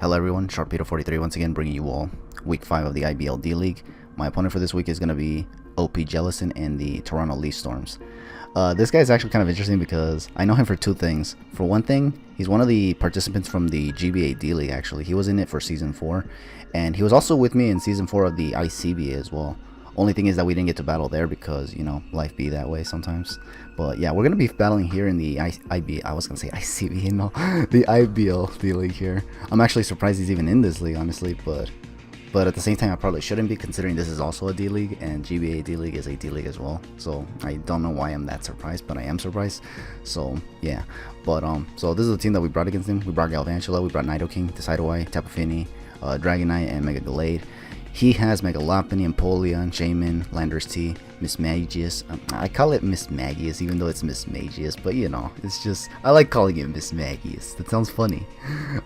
Hello everyone, Sharpedo43 once again bringing you all week 5 of the IBL D-League. My opponent for this week is going to be OPJellicent and the Toronto Leaf Storms. This guy is actually kind of interesting because I know him for two things. For one thing, he's one of the participants from the IBL D-League actually. He was in it for Season 4, and he was also with me in Season 4 of the ICBA as well. Only thing is that we didn't get to battle there because, you know, life be that way sometimes. But yeah, we're going to be battling here in the I was going to say ICBA, no, the IBL D-League here. I'm actually surprised he's even in this league, honestly, but at the same time, I probably shouldn't be, considering this is also a D-League, and IBL D-League is a D-League as well. So I don't know why I'm that surprised, but I am surprised. So yeah, but so this is the team that we brought against him. We brought Galvantula, we brought Nidoking, Decidueye, Tapu Fini, Dragonite, and Mega Gallade. He has Mega Lopunny, Empoleon, Shaman, Landorus T, Mismagius. I call it Mismagius even though it's Mismagius, but you know, it's just, I like calling it Mismagius. That sounds funny.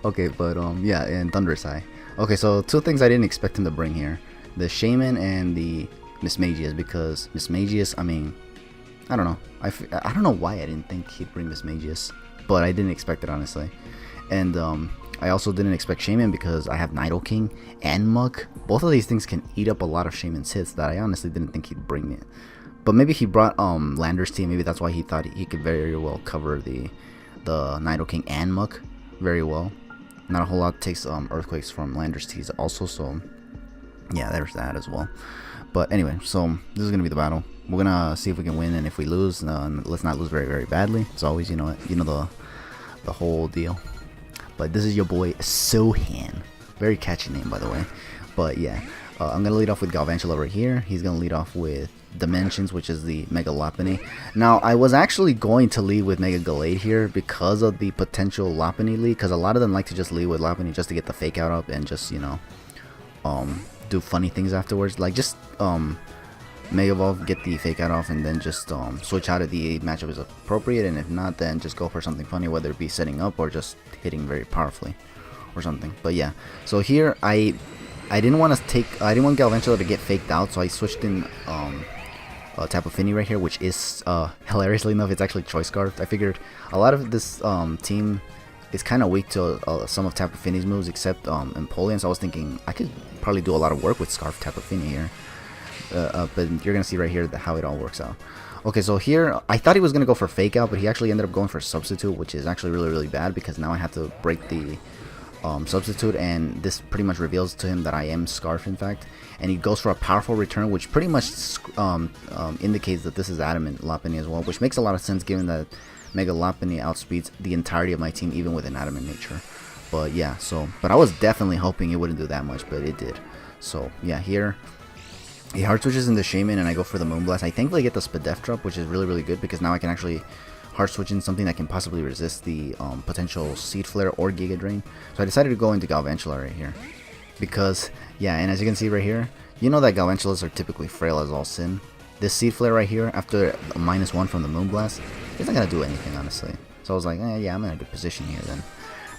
Okay, but yeah, and Thunderous Eye. Okay, so two things I didn't expect him to bring here. The Shaman and the Mismagius, because Mismagius, I mean, I don't know. I don't know why I didn't think he'd bring Mismagius, but I didn't expect it, honestly. And I also didn't expect Shaman because I have Nidoking and Muk. Both of these things can eat up a lot of Shaman's hits that I honestly didn't think he'd bring it. But maybe he brought Landorus T, maybe that's why he thought he could very well cover the Nidoking and Muk very well. Not a whole lot takes Earthquakes from Landorus T also, so yeah, there's that as well. But anyway, so this is gonna be the battle. We're gonna see if we can win, and if we lose, let's not lose very badly. It's always, you know the whole deal. But this is your boy Sohan. Very catchy name, by the way. But yeah, I'm gonna lead off with Galvantula over here. He's gonna lead off with Dimensions, which is the Mega Lopunny. Now, I was actually going to lead with Mega Gallade here because of the potential Lopunny lead, because a lot of them like to just lead with Lopunny just to get the fake out up and just, you know, do funny things afterwards. Like just Mega Evolve, get the fake out off, and then just switch out if the matchup is appropriate, and if not, then just go for something funny, whether it be setting up or just hitting very powerfully or something. But yeah, so here I didn't want Galvantula to get faked out, so I switched in Tapu Fini right here, which is hilariously enough, it's actually Choice Scarf. I figured a lot of this team is kind of weak to some of Tapu Fini's moves except Empoleon, so I was thinking I could probably do a lot of work with Scarf Tapu Fini here. But you're gonna see right here how it all works out. Okay, so here I thought he was gonna go for fake out, but he actually ended up going for substitute, which is actually really bad because now I have to break the substitute, and this pretty much reveals to him that I am Scarf, in fact. And he goes for a powerful return, which pretty much indicates that this is Adamant Lopunny as well, which makes a lot of sense given that Mega Lopunny outspeeds the entirety of my team even with an Adamant nature. But yeah, so but I was definitely hoping it wouldn't do that much, but it did. So yeah, here he hard switches into Shaman, and I go for the Moonblast. I thankfully get the Spadef drop, which is really good because now I can actually hard switch in something that can possibly resist the potential Seed Flare or Giga Drain. So I decided to go into Galvantula right here because, yeah, and as you can see right here, you know that Galvantulas are typically frail as all sin. This Seed Flare right here, after a -1 from the Moonblast, it's not gonna do anything, honestly. So I was like, yeah, I'm in a good position here then.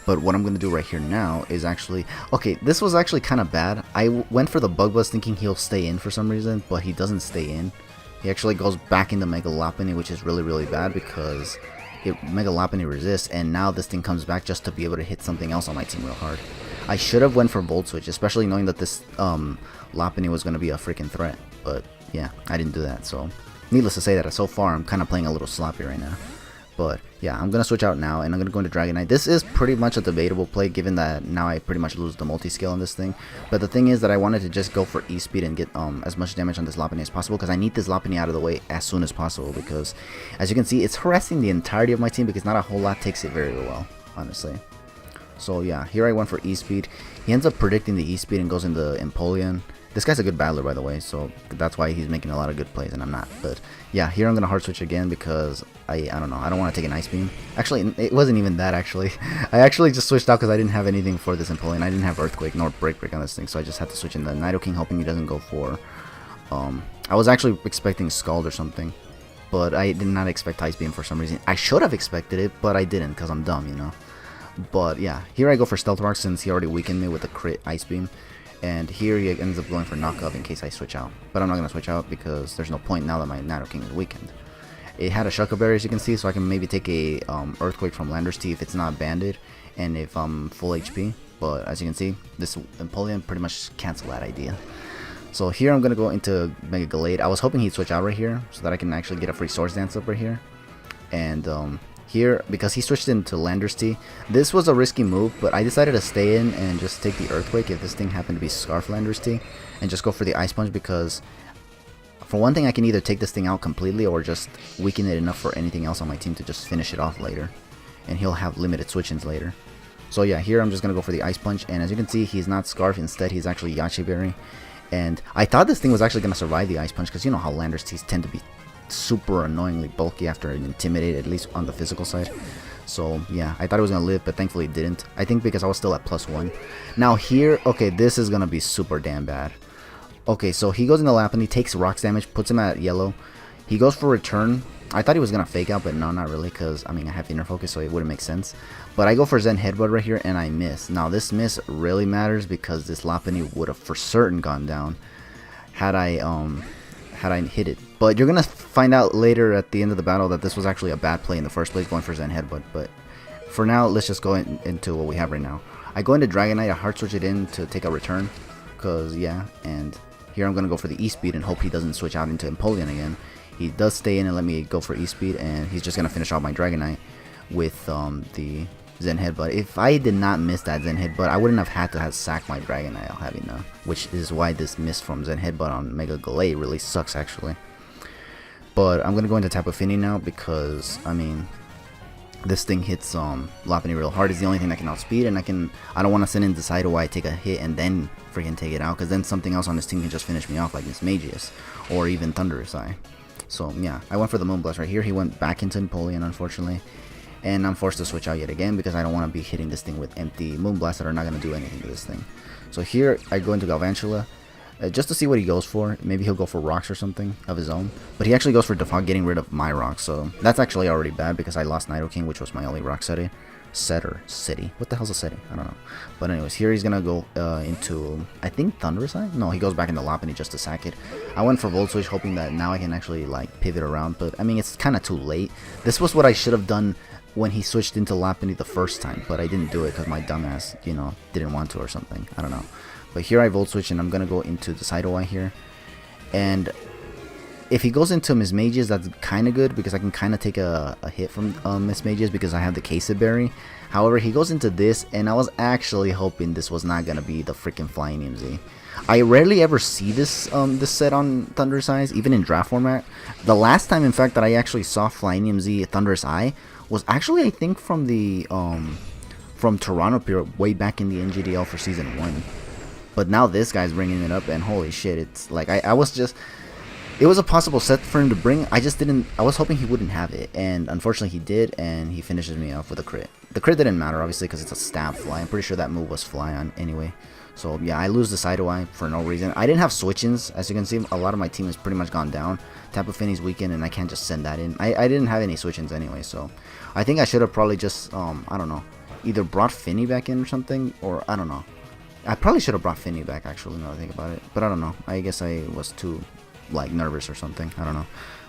But what I'm going to do right here now is actually... Okay, this was actually kind of bad. I went for the Bug Buzz thinking he'll stay in for some reason, but he doesn't stay in. He actually goes back into Mega Lopunny, which is really bad because Mega Lopunny resists, and now this thing comes back just to be able to hit something else on my team real hard. I should have went for Volt Switch, especially knowing that this Lopunny was going to be a freaking threat. But yeah, I didn't do that, so... Needless to say that so far I'm kind of playing a little sloppy right now. But yeah, I'm going to switch out now, and I'm going to go into Dragonite. This is pretty much a debatable play, given that now I pretty much lose the multi-scale on this thing. But the thing is that I wanted to just go for E-Speed and get as much damage on this Lopunny as possible, because I need this Lopunny out of the way as soon as possible, because as you can see, it's harassing the entirety of my team, because not a whole lot takes it very well, honestly. So yeah, here I went for E-Speed. He ends up predicting the E-Speed and goes into Empoleon. This guy's a good battler, by the way, so that's why he's making a lot of good plays, and I'm not. But yeah, here I'm going to hard switch again because I don't know, I don't want to take an Ice Beam. Actually, it wasn't even that, actually. I actually just switched out because I didn't have anything for this Empoleon. I didn't have Earthquake nor Break on this thing, so I just had to switch in the Nidoking, hoping he doesn't go for... I was actually expecting Scald or something, but I did not expect Ice Beam for some reason. I should have expected it, but I didn't because I'm dumb, you know. But yeah, here I go for Stealth Rock since he already weakened me with the crit Ice Beam. And here he ends up going for Knockoff in case I switch out. But I'm not going to switch out because there's no point now that my Nidoking is weakened. It had a Shuckle Berry, as you can see, so I can maybe take a Earthquake from Landorus T if it's not banded and if I'm full HP. but as you can see, this Empoleon pretty much canceled that idea. So here I'm gonna go into Mega Gallade. I was hoping he'd switch out right here so that I can actually get a free Swords Dance up right here. And here, because he switched into Landorus T, this was a risky move, but I decided to stay in and just take the Earthquake if this thing happened to be Scarf Landorus T, and just go for the Ice Punch, because for one thing I can either take this thing out completely or just weaken it enough for anything else on my team to just finish it off later, and he'll have limited switch-ins later. So yeah, here I'm just gonna go for the Ice Punch, and as you can see, he's not Scarf, instead he's actually Yache Berry. And I thought this thing was actually gonna survive the Ice Punch, because you know how Landorus T's tend to be super annoyingly bulky after an Intimidate, at least on the physical side. So yeah, I thought it was gonna live, but thankfully it didn't. I think because I was still at +1. Now here, okay, this is gonna be super damn bad. Okay, so he goes into Lopunny, takes rocks damage, puts him at yellow. He goes for return. I thought he was gonna fake out, but no, not really, because I mean I have inner focus, so it wouldn't make sense. But I go for Zen Headbutt right here, and I miss. Now this miss really matters, because this Lopunny would have for certain gone down had I hit it. But you're gonna find out later at the end of the battle that this was actually a bad play in the first place, going for Zen Headbutt. But for now, let's just go into what we have right now. I go into Dragonite, I hard switch it in to take a return, cause yeah. And here I'm gonna go for the E-Speed and hope he doesn't switch out into Empoleon again. He does stay in and let me go for E-Speed, and he's just gonna finish off my Dragonite with the Zen Headbutt. If I did not miss that Zen Headbutt, I wouldn't have had to have sacked my Dragonite, I'll have you know. Which is why this miss from Zen Headbutt on Mega Gallade really sucks, actually. But I'm gonna go into Tapu Fini now, because I mean this thing hits Lopunny real hard. It's the only thing that can outspeed, and I don't want to send in Decidueye, take a hit, and then freaking take it out, because then something else on this team can just finish me off, like this Magius or even Thunderous Eye. So yeah, I went for the Moonblast right here. He went back into Empoleon, unfortunately, and I'm forced to switch out yet again, because I don't want to be hitting this thing with empty Moonblasts that are not going to do anything to this thing. So here I go into Galvantula, just to see what he goes for. Maybe he'll go for rocks or something of his own, but he actually goes for Defog, getting rid of my rocks, so that's actually already bad, because I lost Nidoking, which was my only rock city. What the hell's a city? I don't know. But anyways, here he's gonna go into, I think, Thunderous Eye? No, he goes back into Lopunny just to sack it. I went for Volt Switch, hoping that now I can actually like pivot around, but I mean it's kind of too late. This was what I should have done when he switched into Lopunny the first time, but I didn't do it because my dumbass, you know, didn't want to or something. I don't know. But here I Volt Switch, and I'm gonna go into Decidueye here, and if he goes into Miss Mages, that's kind of good, because I can kind of take a hit from Miss Mages, because I have the Queso Berry. However, he goes into this, and I was actually hoping this was not gonna be the freaking Flying EMZ. I rarely ever see this this set on Thunderous Eyes, even in draft format. The last time, in fact, that I actually saw Flying EMZ Thunderous Eye was actually, I think, from the from Toronto period, way back in the NGDL for Season 1. But now this guy's bringing it up, and holy shit, it's like I was just... It was a possible set for him to bring. I was hoping he wouldn't have it, and unfortunately he did, and he finishes me off with a crit. The crit didn't matter, obviously, because it's a stab fly. I'm pretty sure that move was fly on anyway. So yeah, I lose the Decidueye for no reason. I didn't have switch-ins. As you can see, a lot of my team has pretty much gone down. Tapu Fini's weakened, and I can't just send that in. I didn't have any switch-ins anyway, so I think I should have probably just, I don't know, either brought Finny back in or something, or I don't know. I probably should have brought Finny back, actually, now that I think about it. But I don't know. I guess I was too... like nervous or something, I don't know.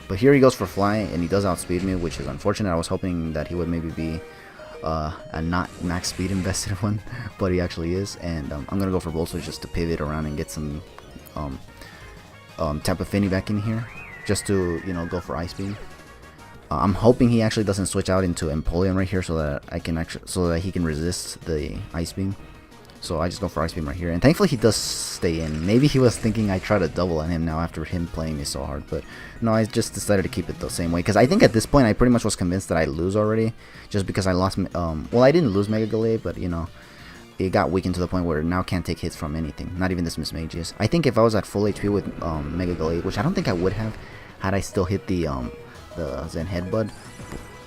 But here he goes for Fly, and he does outspeed me, which is unfortunate. I was hoping that he would maybe be a not max speed invested one, but he actually is. And I'm gonna go for Volt Switch just to pivot around and get some Tapu Fini back in here, just to, you know, go for Ice Beam. I'm hoping he actually doesn't switch out into Empoleon right here, so that he can resist the Ice Beam. So I just go for Ice Beam right here, and thankfully he does stay in. Maybe he was thinking I try to double on him now after him playing me so hard, but no, I just decided to keep it the same way, because I think at this point I pretty much was convinced that I lose already, just because I lost, well, I didn't lose Mega Gallade, but you know, it got weakened to the point where it now can't take hits from anything, not even this Miss Magius. I think if I was at full HP with Mega Gallade, which I don't think I would have, had I still hit the Zen Headbutt,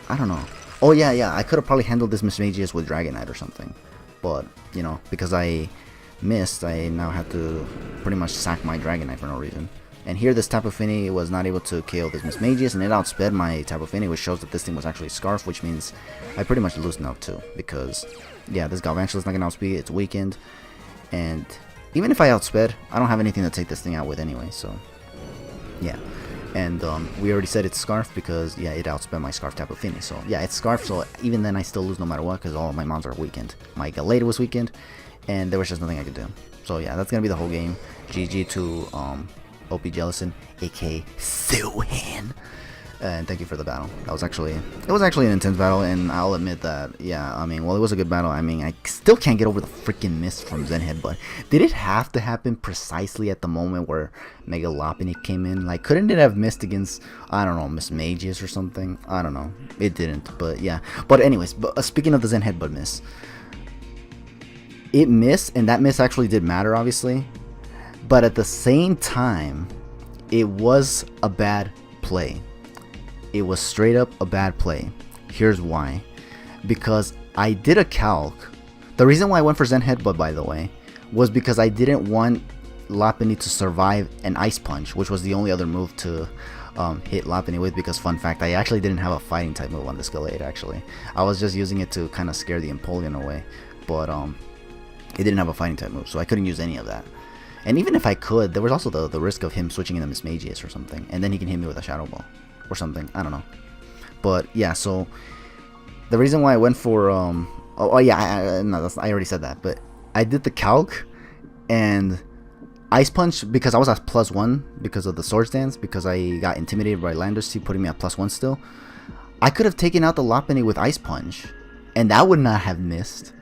I don't know. Oh yeah, I could have probably handled this Miss Magius with Dragonite or something. But, you know, because I missed, I now have to pretty much sack my Dragonite for no reason. And here this Tapu Fini was not able to KO this Miss Magius, and it outsped my Tapu Fini, which shows that this thing was actually Scarf, which means I pretty much lose now too. Because, yeah, this Galvantula is not going to outspeed, it's weakened. And even if I outsped, I don't have anything to take this thing out with anyway, so, yeah. And we already said it's Scarf because, yeah, it outspent my Scarf Tapu Fini. So, yeah, it's Scarf, so even then I still lose no matter what, because all of my mons are weakened. My Gallade was weakened, and there was just nothing I could do. So yeah, that's gonna be the whole game. GG to OPJellicent, aka Sylveons. And thank you for the battle. It was actually an intense battle, and I'll admit that, yeah, I mean, well, it was a good battle. I mean, I still can't get over the freaking miss from Zen Headbutt. Did it have to happen precisely at the moment where Mega Lopunny came in? Like, couldn't it have missed against, I don't know, Miss Magius or something? I don't know. It didn't, but yeah. But anyways, speaking of the Zen Headbutt miss, it missed, and that miss actually did matter, obviously. But at the same time, it was a bad play. It was straight up a bad play. Here's why. Because I did a calc. The reason why I went for Zen Headbutt, by the way, was because I didn't want Lopunny to survive an Ice Punch, which was the only other move to hit Lopunny with. Because, fun fact, I actually didn't have a fighting type move on this Gallade, actually. I was just using it to kind of scare the Empoleon away. But it didn't have a fighting type move, so I couldn't use any of that. And even if I could, there was also the risk of him switching into Miss Magius or something, and then he can hit me with a Shadow Ball or something. I don't know. But yeah, so the reason why I went for I already said that, but I did the calc and Ice Punch because I was at +1 because of the Swords Dance, because I got intimidated by Landercy putting me at +1 still. I could have taken out the Lopunny with Ice Punch, and that would not have missed.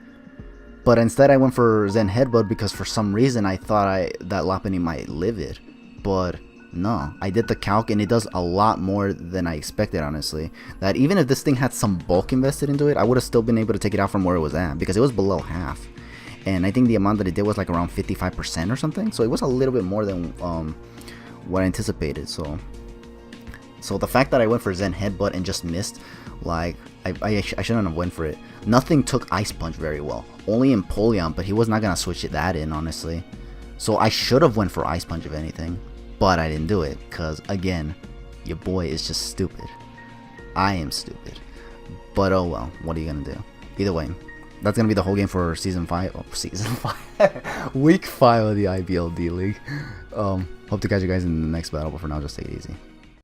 But instead I went for Zen Headbutt because for some reason I thought that Lopunny might live it. But no, I did the calc, and it does a lot more than I expected, honestly. That even if this thing had some bulk invested into it, I would have still been able to take it out from where it was at, because it was below half. And I think the amount that it did was like around 55% or something, so it was a little bit more than what I anticipated. So the fact that I went for Zen Headbutt and just missed, like, I shouldn't have went for it. Nothing took Ice Punch very well. Only Empoleon, but he was not going to switch that in, honestly. So I should have went for Ice Punch, if anything. But I didn't do it, because, again, your boy is just stupid. I am stupid. But oh well, what are you going to do? Either way, that's going to be the whole game for Season 5. Oh, Season 5. Week 5 of the IBL D-League. Hope to catch you guys in the next battle, but for now, just take it easy.